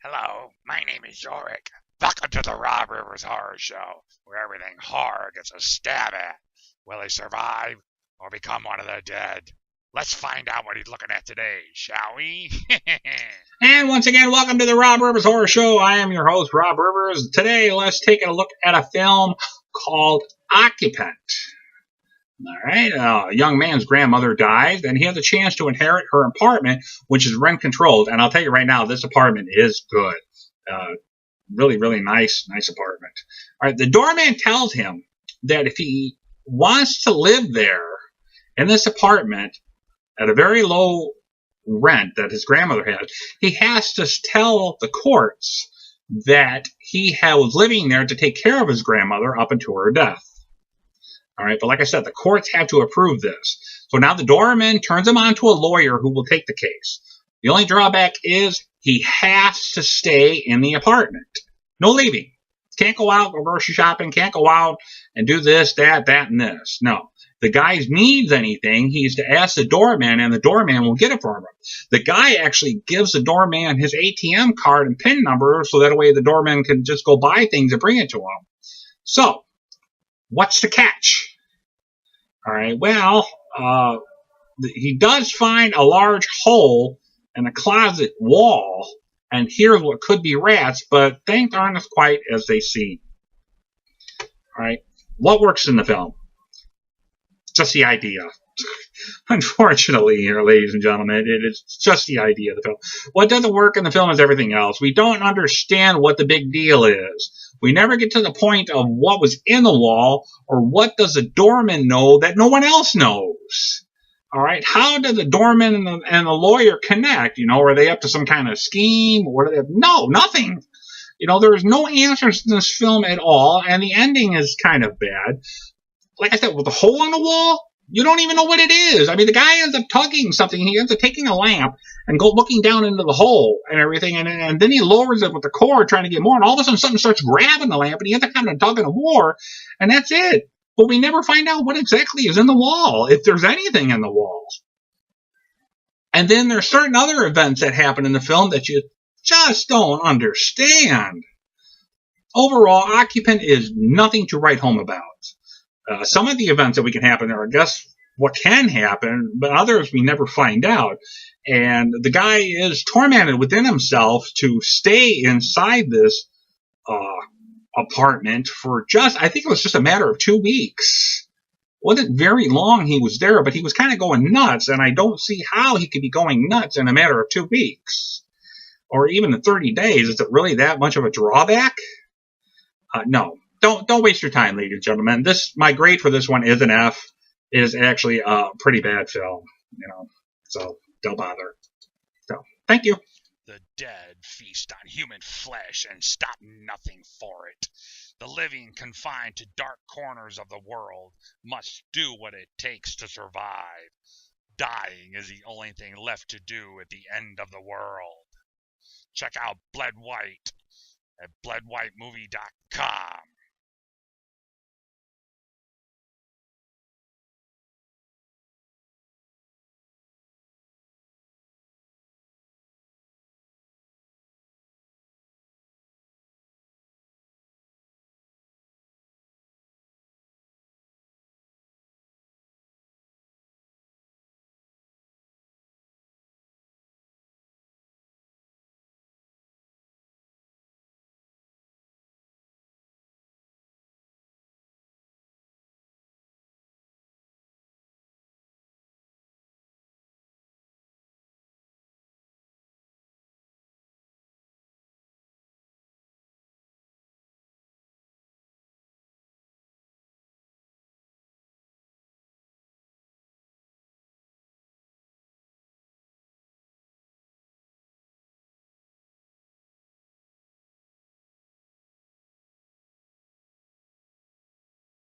Hello, my name is Yorick. Welcome to the Rob Rivers Horror Show, where everything horror gets a stab at. Will he survive or become one of the dead? Let's find out what he's looking at today, shall we? And once again, welcome to the Rob Rivers Horror Show. I am your host, Rob Rivers. Today, let's take a look at a film called Occupant. All right, a young man's grandmother dies, and he has a chance to inherit her apartment, which is rent controlled. And I'll tell you right now, this apartment is good. Really, really nice apartment. All right, the doorman tells him that if he wants to live there in this apartment at a very low rent that his grandmother had, he has to tell the courts that he was living there to take care of his grandmother up until her death. All right, but like I said, the courts have to approve this. So now the doorman turns him on to a lawyer who will take the case. The only drawback is he has to stay in the apartment. No leaving. Can't go out, go grocery shopping, can't go out and do this, that, and this. No. The guy needs anything, he's to ask the doorman, and the doorman will get it for him. The guy actually gives the doorman his ATM card and PIN number so that way the doorman can just go buy things and bring it to him. So, what's the catch? All right, well, he does find a large hole in a closet wall and hears what could be rats, but things aren't as quite as they seem. All right, what works in the film? Just the idea. Unfortunately, here, ladies and gentlemen, it is just the idea of the film. What doesn't work in the film is everything else. We don't understand what the big deal is. We never get to the point of what was in the wall or what does the doorman know that no one else knows. All right, how did the doorman and the lawyer connect? You know, are they up to some kind of scheme? Or do they have... No, nothing. You know, there's no answers in this film at all, and the ending is kind of bad. Like I said, with the hole in the wall, you don't even know what it is. I mean, the guy ends up tugging something. He ends up taking a lamp and looking down into the hole and everything, and then he lowers it with the cord trying to get more, and all of a sudden something starts grabbing the lamp, and he ends up having a tug of war, and that's it. But we never find out what exactly is in the wall, if there's anything in the wall. And then there's certain other events that happen in the film that you just don't understand. Overall, Occupant is nothing to write home about. Some of the events that we can happen are, I guess, what can happen, but others we never find out. And the guy is tormented within himself to stay inside this apartment for I think it was just a matter of 2 weeks. It wasn't very long he was there, but he was kind of going nuts, and I don't see how he could be going nuts in a matter of 2 weeks. Or even in 30 days. Is it really that much of a drawback? No. Don't waste your time, ladies and gentlemen. My grade for this one is an F. It is actually a pretty bad film, you know. So don't bother. So thank you. The dead feast on human flesh and stop nothing for it. The living, confined to dark corners of the world, must do what it takes to survive. Dying is the only thing left to do at the end of the world. Check out Bled White at bloodwhitemovie.com.